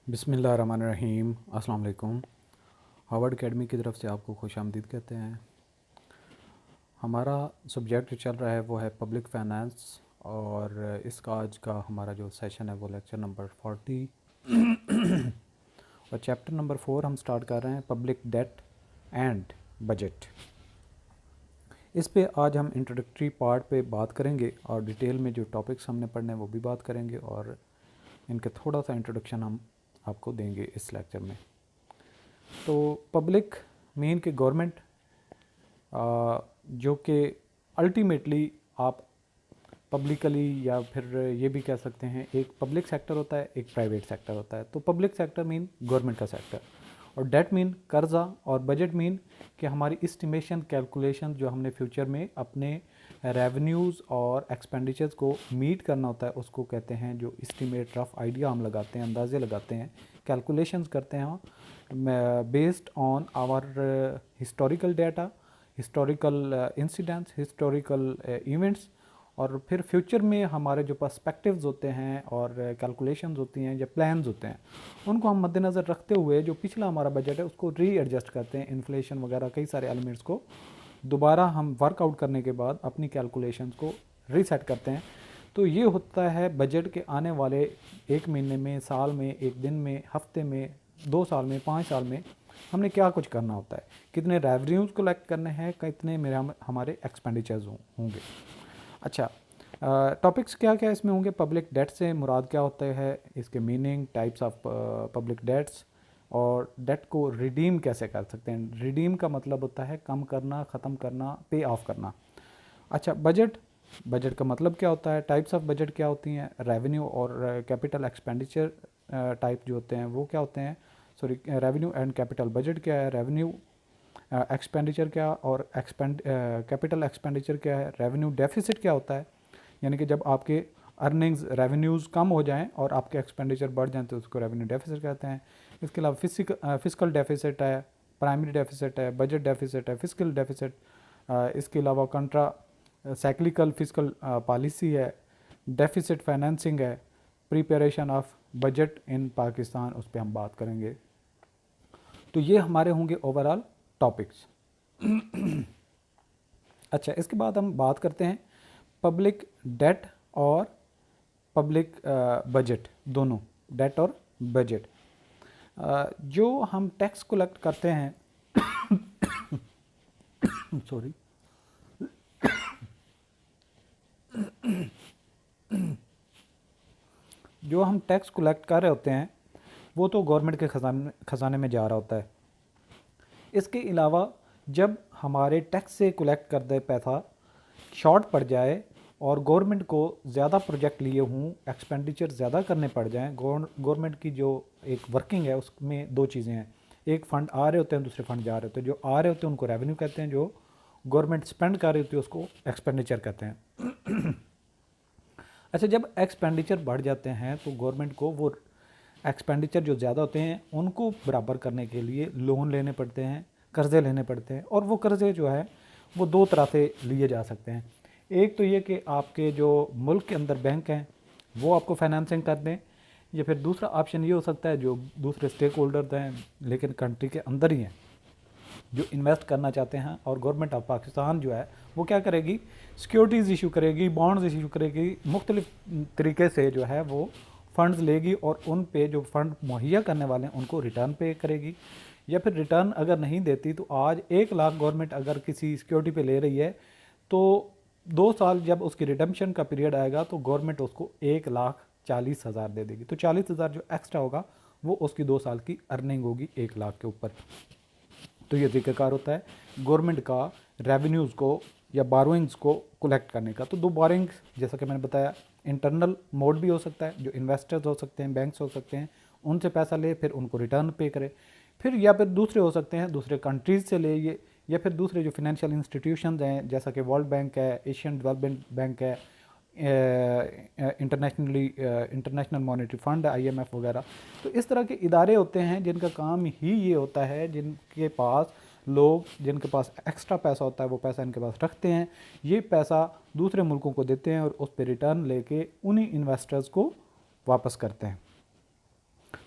बिस्मिल्लाहिर्रहमानिर्रहीम। अस्सलाम वालेकुम। हार्वर्ड एकेडमी की तरफ से आपको खुशामदीद कहते हैं। हमारा सब्जेक्ट जो चल रहा है वो है पब्लिक फाइनेंस, और इसका आज का हमारा जो सेशन है वो लेक्चर नंबर 40 और चैप्टर नंबर 4 हम स्टार्ट कर रहे हैं, पब्लिक डेट एंड बजट। इस पे आज हम इंट्रोडक्टरी पार्ट पे बात करेंगे और डिटेल में जो टॉपिक्स हमने पढ़ने हैं वो भी बात करेंगे, और इनके थोड़ा सा इंट्रोडक्शन हम आपको देंगे इस लेक्चर में। तो पब्लिक मीन के गवर्नमेंट, जो कि अल्टीमेटली आप पब्लिकली या फिर ये भी कह सकते हैं, एक पब्लिक सेक्टर होता है, एक प्राइवेट सेक्टर होता है। तो पब्लिक सेक्टर मीन गवर्नमेंट का सेक्टर, और डेट मीन कर्जा, और बजट मीन कि हमारी इस्टीमेशन कैलकुलेशन जो हमने फ्यूचर में अपने रेवेन्यूज़ और एक्सपेंडिचर्स को मीट करना होता है, उसको कहते हैं जो इस्टीमेट, रफ आइडिया हम लगाते हैं, अंदाजे लगाते हैं, कैलकुलेशंस करते हैं based on our historical data, historical incidents, historical events, और फिर फ्यूचर में हमारे जो पर्सपेक्टिव्स होते हैं और कैलकुलेशंस होती हैं या प्लान्स होते हैं, उनको हम मद्देनज़र रखते हुए जो पिछला हमारा बजट है उसको रीएडजस्ट करते हैं। इन्फ्लेशन वगैरह कई सारे एलिमेंट्स को दोबारा हम वर्कआउट करने के बाद अपनी कैलकुलेशंस को रीसेट करते हैं। तो ये होता है बजट के आने वाले एक महीने में, साल में, एक दिन में, हफ्ते में, 2 साल में, 5 साल में हमने क्या कुछ करना होता है, कितने रेवेन्यूज़ कलेक्ट करने हैं, कितने मेरे हमारे एक्सपेंडिचर्स होंगे। अच्छा, टॉपिक्स क्या क्या इसमें होंगे। पब्लिक डेट से मुराद क्या होता है, इसके meaning, types of public debts, और डेट को रिडीम कैसे कर सकते हैं। रिडीम का मतलब होता है कम करना, ख़त्म करना, पे ऑफ करना। अच्छा, बजट, बजट का मतलब क्या होता है, टाइप्स ऑफ बजट क्या होती हैं, रेवेन्यू और कैपिटल एक्सपेंडिचर टाइप जो होते हैं वो क्या होते हैं, sorry, revenue and capital. Budget क्या है, रेवेन्यू एक्सपेंडिचर क्या, और कैपिटल एक्सपेंडिचर क्या है, रेवेन्यू डेफिसिट क्या होता है, यानी कि जब आपके अर्निंग्स, रेवेन्यूज़ कम हो जाएं और आपके एक्सपेंडिचर बढ़ जाएं तो उसको रेवेन्यू डेफिसिट कहते हैं। इसके अलावा फिजिकल डेफिसिट है, प्राइमरी डेफिसिट है, बजट डेफिसिट है, फिजिकल डेफिसिट। इसके अलावा कंट्रा साइक्लिकल फिजिकल पॉलिसी है, डेफिसिट फाइनेंसिंग है, preparation of budget in Pakistan, उस पर हम बात करेंगे। तो ये हमारे होंगे ओवरऑल टॉपिक्स। अच्छा, इसके बाद हम बात करते हैं पब्लिक डेट और पब्लिक बजट, दोनों डेट और बजट। जो हम टैक्स कलेक्ट करते हैं सॉरी, जो हम टैक्स कलेक्ट कर रहे होते हैं वो तो गवर्नमेंट के खजाने में जा रहा होता है। इसके अलावा जब हमारे टैक्स से कलेक्ट कर दे पैसा शॉर्ट पड़ जाए और गवर्नमेंट को ज़्यादा प्रोजेक्ट लिए हों, एक्सपेंडिचर ज़्यादा करने पड़ जाएं, गवर्नमेंट की जो एक वर्किंग है उसमें दो चीज़ें हैं, एक फ़ंड आ रहे होते हैं, दूसरे फ़ंड जा रहे होते हैं। जो आ रहे होते हैं उनको रेवेन्यू कहते हैं, जो गवर्नमेंट स्पेंड कर रही होती है उसको एक्सपेंडिचर कहते हैं। अच्छा, जब एक्सपेंडिचर बढ़ जाते हैं तो गवर्नमेंट को वो एक्सपेंडिचर जो ज़्यादा होते हैं उनको बराबर करने के लिए लोन लेने पड़ते हैं, कर्ज़े लेने पड़ते हैं, और वो कर्ज़े जो है वो दो तरह से लिए जा सकते हैं। एक तो ये कि आपके जो मुल्क के अंदर बैंक हैं वो आपको फाइनेंसिंग कर दें, या फिर दूसरा ऑप्शन ये हो सकता है जो दूसरे स्टेक होल्डर्स हैं लेकिन कंट्री के अंदर ही हैं, जो इन्वेस्ट करना चाहते हैं, और गवर्नमेंट ऑफ पाकिस्तान जो है वो क्या करेगी, सिक्योरिटीज़ इशू करेगी, बॉन्ड्स इशू करेगी, मुख्तलिफ तरीके से जो है वो फ़ंड्स लेगी, और उन पे जो फ़ंड मुहैया करने वाले हैं उनको रिटर्न पे करेगी। या फिर रिटर्न अगर नहीं देती तो आज 1 लाख गवर्नमेंट अगर किसी सिक्योरिटी पे ले रही है तो 2 साल जब उसकी रिडम्पशन का पीरियड आएगा तो गवर्नमेंट उसको 1,40,000 दे देगी। तो 40,000 जो एक्स्ट्रा होगा वो उसकी 2 साल की अर्निंग होगी 1 लाख के ऊपर। तो ये तरीक़ाकार होता है गवर्नमेंट का रेवेन्यूज़ को या बारोइंग्स को कलेक्ट करने का। तो दो बारोइंग्स, जैसा कि मैंने बताया, इंटरनल मोड भी हो सकता है, जो इन्वेस्टर्स हो सकते हैं, बैंक्स हो सकते हैं, उनसे पैसा ले फिर उनको रिटर्न पे करे, फिर या फिर दूसरे हो सकते हैं दूसरे कंट्रीज़ से ले ये, या फिर दूसरे जो फिनेंशियल इंस्टीट्यूशंस हैं जैसा कि वर्ल्ड बैंक है, एशियन डेवलपमेंट बैंक है, इंटरनेशनल मॉनेटरी फंड, IMF वगैरह। तो इस तरह के इदारे होते हैं जिनका काम ही ये होता है, जिनके पास लोग, जिनके पास एक्स्ट्रा पैसा होता है वो पैसा इनके पास रखते हैं, ये पैसा दूसरे मुल्कों को देते हैं और उस पर रिटर्न लेके उन्हीं इन्वेस्टर्स को वापस करते हैं।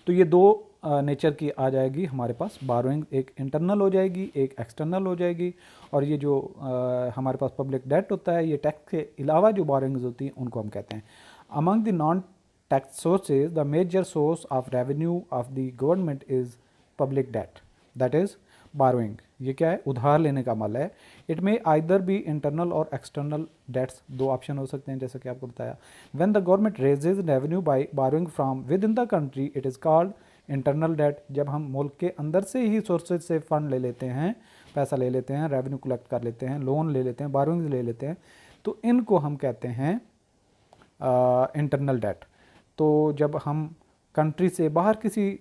तो ये दो नेचर की आ जाएगी हमारे पास बारोइंग, एक इंटरनल हो जाएगी, एक एक्सटर्नल हो जाएगी। और ये जो हमारे पास पब्लिक डेट होता है, ये टैक्स के अलावा जो बारोइंग्स होती हैं उनको हम कहते हैं। Among the non tax sources the major source of revenue of the government is public debt, that is borrowing. ये क्या है? उधार लेने का अमल है। इट में आइदर बी इंटरनल और एक्सटर्नल डेट्स, दो ऑप्शन हो सकते हैं जैसे कि आपको बताया। When the government raises revenue by borrowing from within the country it is called internal debt. जब हम मुल्क के अंदर से ही सोर्सेज से फंड ले लेते हैं, पैसा ले लेते हैं, रेवेन्यू कलेक्ट कर लेते हैं, लोन ले लेते हैं, बारोइंग्स ले लेते हैं, तो इनको हम कहते हैं इंटरनल डेट। तो जब हम कंट्री से बाहर किसी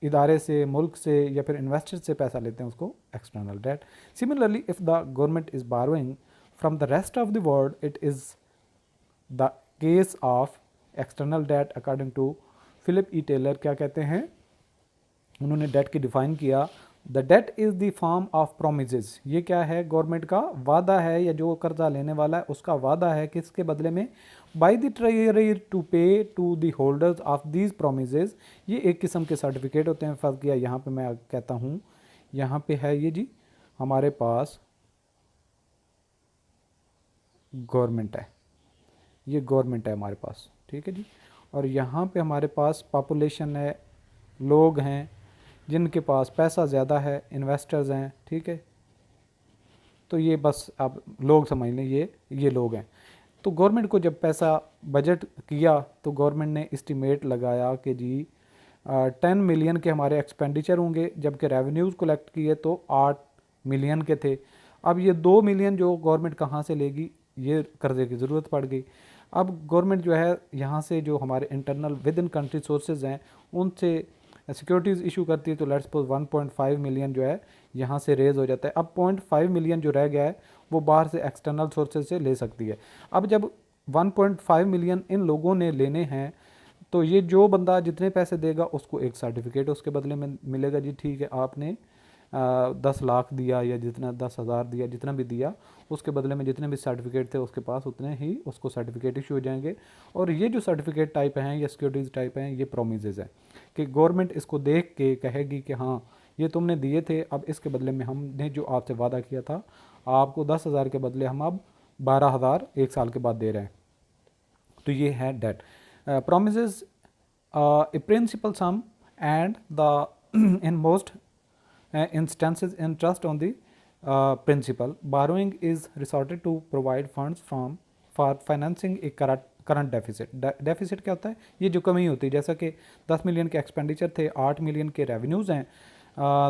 इदारे से, मुल्क से या फिर इन्वेस्टर से पैसा लेते हैं उसको external debt. Similarly if the government is borrowing from the rest of the world it is the case of external debt according to Philip E Taylor. क्या कहते हैं उन्होंने डेट की डिफाइन किया, the debt is the form of promises. ये क्या है? Government का वादा है, या जो कर्जा लेने वाला है उसका वादा है किसके बदले में? By the treasury to pay to the holders of these promises. ये एक किस्म के सर्टिफिकेट होते हैं। फर्स्ट किया यहाँ पे मैं कहता हूँ, यहाँ पे है ये जी हमारे पास गवर्नमेंट है, ये गवर्नमेंट है हमारे पास, ठीक है जी। और यहाँ पे हमारे पास पॉपुलेशन है, लोग हैं जिनके पास पैसा ज़्यादा है, इन्वेस्टर्स हैं, ठीक है। तो ये बस आप लोग समझ लें, ये लोग हैं। तो गवर्नमेंट को जब पैसा बजट किया तो गवर्नमेंट ने इस्टीमेट लगाया कि जी 10 मिलियन के हमारे एक्सपेंडिचर होंगे, जबकि रेवेन्यूज़ कलेक्ट किए तो 8 मिलियन के थे। अब ये 2 मिलियन जो गवर्नमेंट कहाँ से लेगी? ये कर्जे की ज़रूरत पड़ गई। अब गवर्नमेंट जो है यहाँ से जो हमारे internal with in country sources हैं उनसे सिक्योरिटीज़ इशू करती है। तो लेट्स सपोज 1.5 मिलियन जो है यहाँ से रेज हो जाता है। अब 0.5 मिलियन जो रह गया है वो बाहर से एक्सटर्नल सोर्सेज से ले सकती है। अब जब 1.5 मिलियन इन लोगों ने लेने हैं तो ये जो बंदा जितने पैसे देगा उसको एक सर्टिफिकेट उसके बदले में मिलेगा, जी ठीक है आपने 10 लाख दिया या जितना 10,000 दिया, जितना भी दिया उसके बदले में जितने भी सर्टिफिकेट थे उसके पास उतने ही उसको सर्टिफिकेट इशू हो जाएंगे। और ये जो सर्टिफिकेट टाइप हैं या सिक्योरिटीज़ टाइप हैं ये प्रोमिसेस हैं कि गवर्नमेंट इसको देख के कहेगी कि हाँ ये तुमने दिए थे, अब इसके बदले में हमने जो आपसे वादा किया था आपको 10,000 के बदले हम अब 12,000 एक साल के बाद दे रहे हैं। तो ये है debt. Promises a principal sum and the in most instances interest on the principal. Borrowing is resorted to provide funds from for financing a current deficit. Deficit क्या होता है? ये जो कमी होती है, जैसा कि 10 मिलियन के एक्सपेंडिचर थे, 8 मिलियन के रेवेन्यूज़ हैं,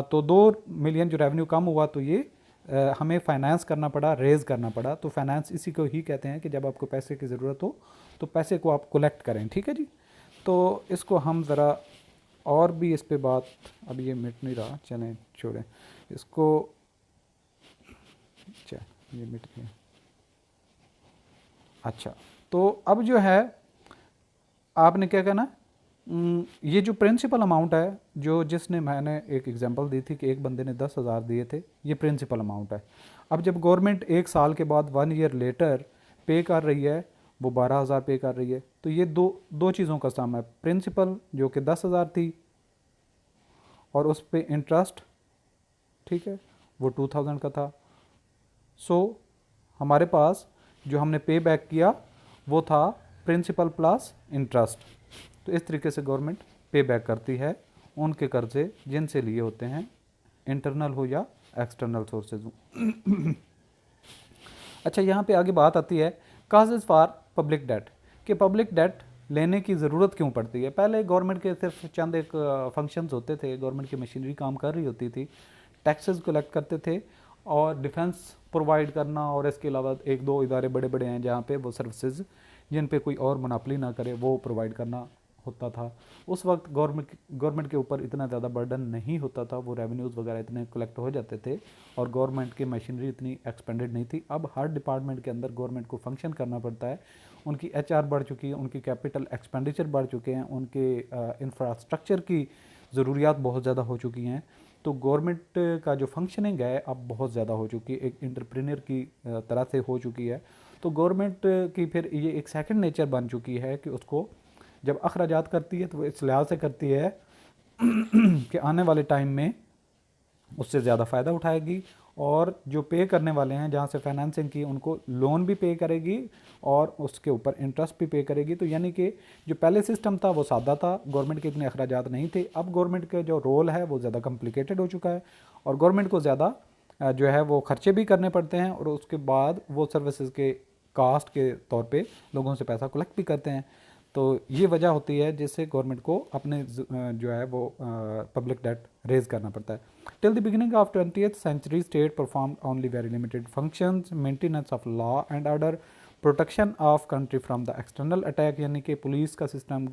तो 2 मिलियन जो रेवेन्यू कम हुआ तो ये हमें फाइनेंस करना पड़ा, रेज़ करना पड़ा। तो फाइनेंस इसी को ही कहते हैं कि जब आपको पैसे की ज़रूरत हो तो पैसे को आप कलेक्ट करें, ठीक है जी। तो इसको हम ज़रा और भी इस पे बात, अब ये मिट नहीं रहा, चलें छोड़ें इसको। अच्छा ये मिट गया। अच्छा तो अब जो है आपने क्या कहना, ये जो प्रिंसिपल अमाउंट है, जो जिसने मैंने एक एग्जांपल दी थी कि एक बंदे ने 10,000 दिए थे, ये प्रिंसिपल अमाउंट है। अब जब गवर्नमेंट एक साल के बाद 1 ईयर लेटर पे कर रही है वो 12,000 पे कर रही है, तो ये दो चीज़ों का सम है। प्रिंसिपल जो कि 10,000 थी और उस पे इंटरेस्ट, ठीक है, वो 2,000 का था। सो हमारे पास जो हमने पे बैक किया वो था प्रिंसिपल प्लस इंटरेस्ट। तो इस तरीके से गवर्नमेंट पे बैक करती है उनके कर्जे जिनसे लिए होते हैं, इंटरनल हो या एक्सटर्नल सोर्सेज हो। अच्छा यहाँ पे आगे बात आती है काजेज फॉर पब्लिक डेट, कि पब्लिक डेट लेने की ज़रूरत क्यों पड़ती है। पहले गवर्नमेंट के सिर्फ चंद एक फंक्शंस होते थे, गवर्नमेंट की मशीनरी काम कर रही होती थी, टैक्सेस कलेक्ट करते थे और डिफेंस प्रोवाइड करना, और इसके अलावा एक दो इदारे बड़े बड़े हैं जहाँ पे वो सर्विसेज जिन पे कोई और मोनोपोली ना करे वो प्रोवाइड करना होता था। उस वक्त गवर्नमेंट के ऊपर इतना ज़्यादा बर्डन नहीं होता था, वो रेवेन्यूज़ वगैरह इतने कलेक्ट हो जाते थे और गवर्नमेंट की मशीनरी इतनी एक्सपेंडेड नहीं थी। अब हर डिपार्टमेंट के अंदर गवर्नमेंट को फंक्शन करना पड़ता है, उनकी HR बढ़ चुकी है, उनकी कैपिटल एक्सपेंडिचर बढ़ चुके हैं, उनके इंफ्रास्ट्रक्चर की ज़रूरियात बहुत ज़्यादा हो चुकी हैं। तो गवर्नमेंट का जो फंक्शनिंग है अब बहुत ज़्यादा हो चुकी है, एक एंटरप्रेन्योर की तरह से हो चुकी है। तो गवर्नमेंट की फिर ये एक सेकंड नेचर बन चुकी है कि उसको जब अखराजात करती है तो वो इस लिहाज से करती है कि आने वाले टाइम में उससे ज़्यादा फ़ायदा उठाएगी, और जो पे करने वाले हैं जहाँ से फाइनेंसिंग की उनको लोन भी पे करेगी और उसके ऊपर इंटरेस्ट भी पे करेगी। तो यानी कि जो पहले सिस्टम था वो सादा था, गवर्नमेंट के इतने अखराजात नहीं थे। अब गवर्नमेंट का जो रोल है वो ज़्यादा कॉम्प्लिकेटेड हो चुका है और गवर्नमेंट को ज़्यादा जो है वो खर्चे भी करने पड़ते हैं, और उसके बाद वो सर्विसेज के कास्ट के तौर पे लोगों से पैसा कलेक्ट भी करते हैं। तो ये वजह होती है जिससे गवर्नमेंट को अपने जो है वो पब्लिक डेट रेज करना पड़ता है। Till the beginning of 20th century state performed only very limited functions, maintenance of law and order, protection of country from the external attack, यानी कि पुलिस का सिस्टम,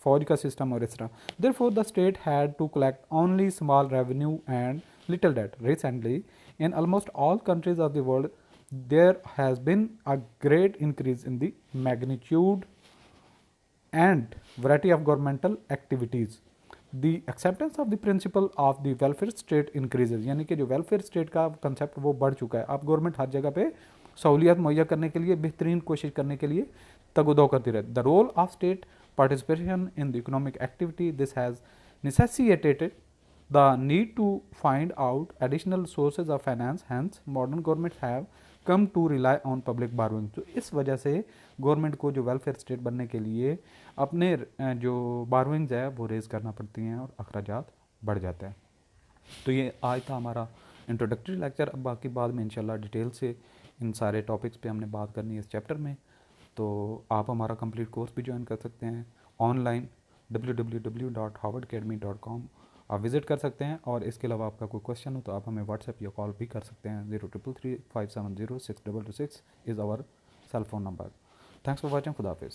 फौज का सिस्टम और इस तरह। Therefore the state had to collect only small revenue and little debt. Recently in almost all countries of the world, there has been a great increase in the magnitude and variety of governmental activities. The acceptance of the principle of the welfare state increases, यानी कि जो welfare state का concept वो बढ़ चुका है। अब government हर जगह पे सहूलियत मुहैया करने के लिए, बेहतरीन कोशिश करने के लिए तगुदो करती रहती। The role of state participation in the economic activity, this has necessitated the need to find out additional sources of finance, hence modern governments have come to rely on public borrowing। तो इस वजह से government को जो welfare state बनने के लिए अपने जो बारोइंग्स है वो रेज करना पड़ती हैं और अखराजात बढ़ जाते हैं। तो ये आज था हमारा इंट्रोडक्टरी लेक्चर। अब बाकी बाद में इंशाल्लाह डिटेल से इन सारे टॉपिक्स पे हमने बात करनी है इस चैप्टर में। तो आप हमारा कंप्लीट कोर्स भी ज्वाइन कर सकते हैं ऑनलाइन www.howardacademy.com आप विज़िट कर सकते हैं। और इसके अलावा आपका कोई क्वेश्चन हो तो आप हमें व्हाट्सएप या कॉल भी कर सकते हैं। 0333 570 622 is our cell phone number. Thanks for watching. खुदा हाफिज़।